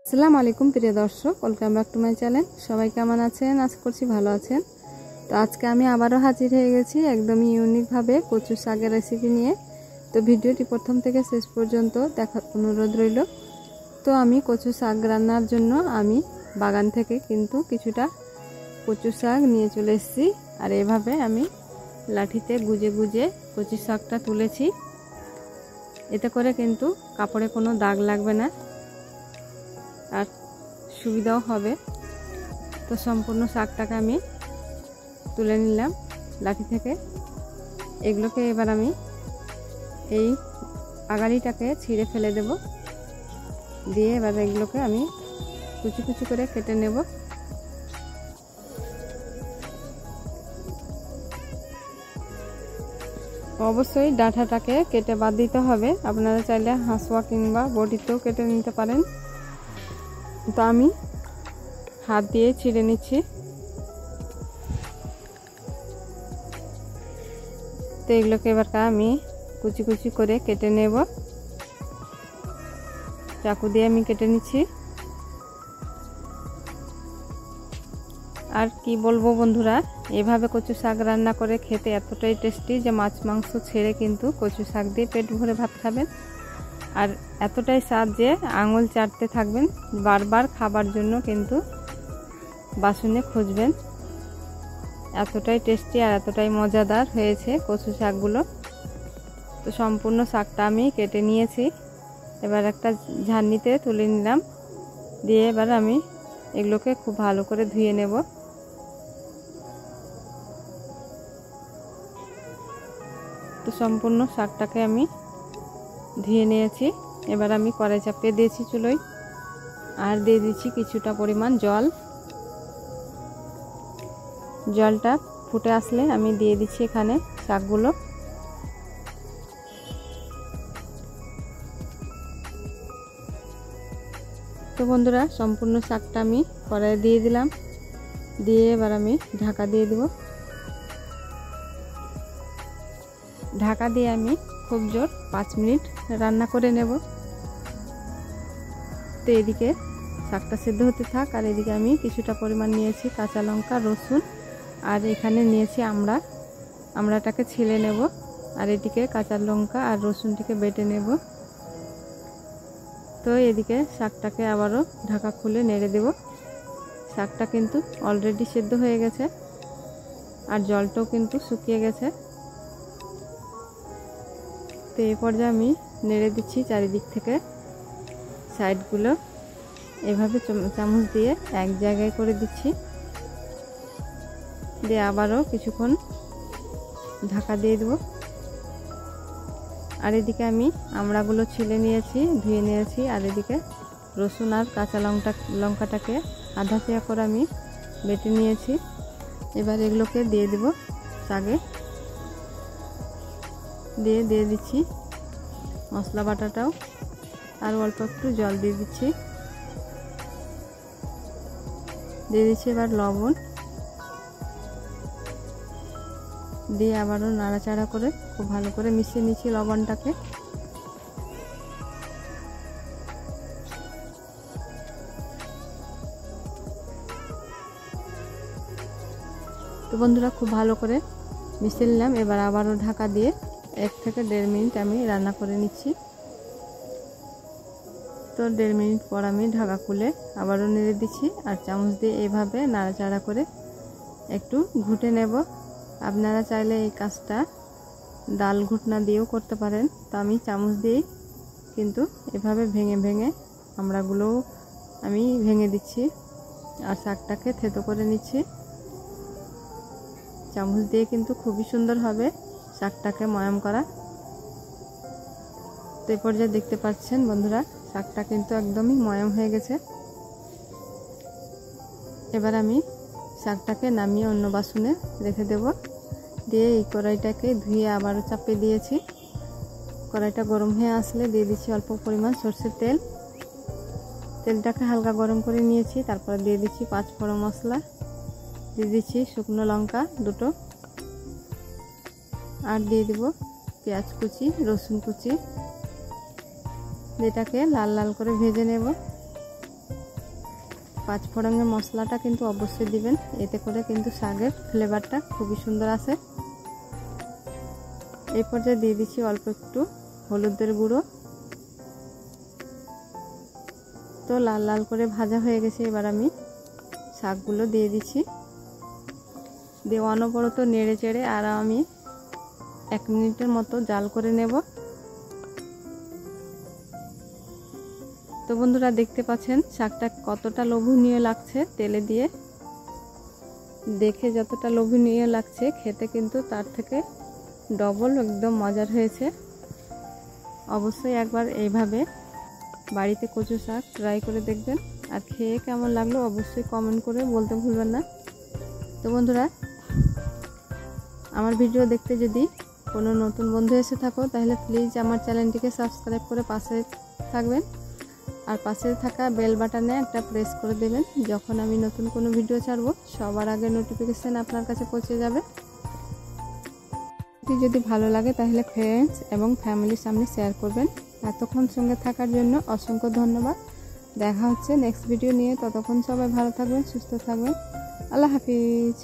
আসসালামু আলাইকুম প্রিয় দর্শক, welcome back to my channel. সবাই কেমন আছেন? আশা করছি ভালো আছেন। তো আজকে আমি আবারও হাজির হয়ে গেছি একদমই ইউনিকভাবে কচু শাকের রেসিপি নিয়ে। তো ভিডিওটি প্রথম থেকে শেষ পর্যন্ত দেখার অনুরোধ রইল। তো আমি কচু শাক রান্নার জন্য আমি বাগান থেকে কিন্তু কিছুটা কচু শাক নিয়ে চলে এসেছি। আর এভাবে আমি লাঠিতে গুজে গুজে কচু শাকটা তুলেছি। এতে করে কিন্তু কাপড়ে কোনো দাগ লাগবে না আর সুবিধাও হবে। তো সম্পূর্ণ শাকটাকে আমি তুলে নিলাম লাঠি থেকে। এগুলোকে এবার আমি এই আগাড়িটাকে ছিঁড়ে ফেলে দেব, দিয়ে এবার এগুলোকে আমি কুচি কুচি করে কেটে নেব। অবশ্যই ডাঁটাটাকে কেটে বাদ দিতে হবে। আপনারা চাইলে হাঁসুয়া কিংবা বটিতেও কেটে নিতে পারেন। তো আমি হাত দিয়ে ছিঁড়ে নিচ্ছি। তো এগুলোকে এবার আমি কুচি কুচি করে কেটে নেব। চাকু দিয়ে আমি কেটে নিচ্ছি। আর কি বলবো বন্ধুরা, এভাবে কচু শাক রান্না করে খেতে এতটাই টেস্টি যে মাছ মাংস ছেড়ে কিন্তু কচু শাক দিয়ে পেট ভরে ভাত খাবেন। আর এতটাই স্বাদ যে আঙুল চাটতে থাকবেন, বারবার খাবার জন্য কিন্তু বাসনে খুঁজবেন। এতটাই টেস্টি আর এতটাই মজাদার হয়েছে কচু শাকগুলো। তো সম্পূর্ণ শাকটা আমি কেটে নিয়েছি। এবার একটা ঝাড়নিতে তুলে নিলাম, দিয়ে এবার আমি এগুলোকে খুব ভালো করে ধুয়ে নেব। তো সম্পূর্ণ শাকটাকে আমি ধুয়ে নিয়েছি। এবার আমি কড়াই চাপিয়ে দিয়েছি চুলোয়, আর দিয়ে দিচ্ছি কিছুটা পরিমাণ জল। জলটা ফুটে আসলে আমি দিয়ে দিচ্ছি এখানে শাকগুলো। তো বন্ধুরা, সম্পূর্ণ শাকটা আমি কড়াইয়ে দিয়ে দিলাম, দিয়ে এবার আমি ঢাকা দিয়ে দেব। ঢাকা দিয়ে আমি খুব জোর 5 মিনিট রান্না করে নেব। তো এদিকে শাকটা সিদ্ধ হতে থাক, আর এদিকে আমি কিছুটা পরিমাণ নিয়েছি কাঁচা লঙ্কা, রসুন, আর এখানে নিয়েছি আমড়াটাকে ছিলে নেব। আর এদিকে কাঁচা লঙ্কা আর রসুনটিকে বেটে নেব। তো এদিকে শাকটাকে আবারও ঢাকা খুলে নেড়ে দেব। শাকটা কিন্তু অলরেডি সিদ্ধ হয়ে গেছে, আর জলটাও কিন্তু শুকিয়ে গেছে। তো এই পর্যায়ে আমি নেড়ে দিচ্ছি চারিদিক থেকে। সাইডগুলো এভাবে চামচ দিয়ে এক জায়গায় করে দিচ্ছি, দিয়ে আবারও কিছুক্ষণ ঢাকা দিয়ে দেব। আর এদিকে আমি আমড়াগুলো ছিলে নিয়েছি, ধুয়ে নিয়েছি। আর এদিকে রসুন আর কাঁচা লঙ্কাটাকে আধা চেয়া করে আমি বেটে নিয়েছি। এবার এগুলোকে দিয়ে দেব শাকে, দিয়ে দিচ্ছি মশলা বাটাটাও, আর অল্প একটু জল দিয়ে দিচ্ছি। দিয়ে দিচ্ছি এবার লবণ, দিয়ে আবারও নাড়াচাড়া করে খুব ভালো করে মিশিয়ে নিচ্ছি লবণটাকে। তো বন্ধুরা, খুব ভালো করে মিশিয়ে নিলাম। এবার আবারও ঢাকা দিয়ে 1 থেকে 1.5 মিনিট আমি রান্না করে নিচ্ছি। তো 1.5 মিনিট পর আমি ঢাকা খুলে আবারও নেড়ে দিচ্ছি, আর চামচ দিয়ে এইভাবে নাড়াচাড়া করে একটু ঘুটে নেব। আপনারা চাইলে এই কাজটা ডাল ঘুটনা দিয়েও করতে পারেন। তো আমি চামচ দিয়েই কিন্তু এভাবে ভেঙে ভেঙে আমড়াগুলোও আমি ভেঙে দিচ্ছি, আর শাকটাকে থেতো করে নিচ্ছি। চামচ দিয়ে কিন্তু খুবই সুন্দর হবে শাকটাকে ময়াম করা। তো এই পর্যায়ে দেখতে পাচ্ছেন বন্ধুরা, শাকটা কিন্তু একদমই ময়াম হয়ে গেছে। এবার আমি শাকটাকে নামিয়ে অন্য বাসনে রেখে দেব। দিয়ে এই কড়াইটাকে ধুয়ে আবারও চাপিয়ে দিয়েছি। কড়াইটা গরম হয়ে আসলে দিয়ে দিচ্ছি অল্প পরিমাণ সরষের তেল। তেলটাকে হালকা গরম করে নিয়েছি। তারপরে দিয়ে দিচ্ছি 5 ফোড়ন মশলা, দিয়ে দিচ্ছি শুকনো লঙ্কা 2টো, আর দিয়ে দেব পেঁয়াজ কুচি, রসুন কুচি। এটাকে লাল লাল করে ভেজে নেব। পাঁচফোড়নের মশলাটা কিন্তু অবশ্যই দিবেন, এতে করে কিন্তু শাকের ফ্লেভারটা খুবই সুন্দর আসে। এই পর্যায়ে দিয়ে দিচ্ছি অল্প একটু হলুদের গুঁড়ো। তো লাল লাল করে ভাজা হয়ে গেছে, এবার আমি শাকগুলো দিয়ে দিচ্ছি। দিয়ে অনবরত নেড়ে চেড়ে আর আমি 1 মিনিটের মতো জাল করে নেব। তো বন্ধুরা দেখতে পাচ্ছেন শাকটা কতটা লোভনীয় লাগছে, তেলে দিয়ে দেখে যতটা লোভনীয় লাগছে খেতে কিন্তু তার থেকে ডবল একদম মজার হয়েছে। অবশ্যই একবার এইভাবে বাড়িতে কচু শাক ট্রাই করে দেখবেন, আর খেয়ে কেমন লাগলো অবশ্যই কমেন্ট করে বলতে ভুলবেন না। তো বন্ধুরা, আমার ভিডিও দেখতে যদি কোনো নতুন বন্ধু এসে থাকো তাহলে প্লিজ আমার চ্যানেলটিকে সাবস্ক্রাইব করে পাশে থাকবেন, আর পাশে থাকা বেল বাটনে একটা প্রেস করে দেবেন। যখন আমি নতুন কোনো ভিডিও ছাড়বো সবার আগে নোটিফিকেশান আপনার কাছে পৌঁছে যাবে। যদি ভালো লাগে তাহলে ফ্রেন্ডস এবং ফ্যামিলির সামনে শেয়ার করবেন। এতক্ষণ সঙ্গে থাকার জন্য অসংখ্য ধন্যবাদ। দেখা হচ্ছে নেক্সট ভিডিও নিয়ে, ততক্ষণ সবাই ভালো থাকবেন, সুস্থ থাকবেন। আল্লাহ হাফিজ।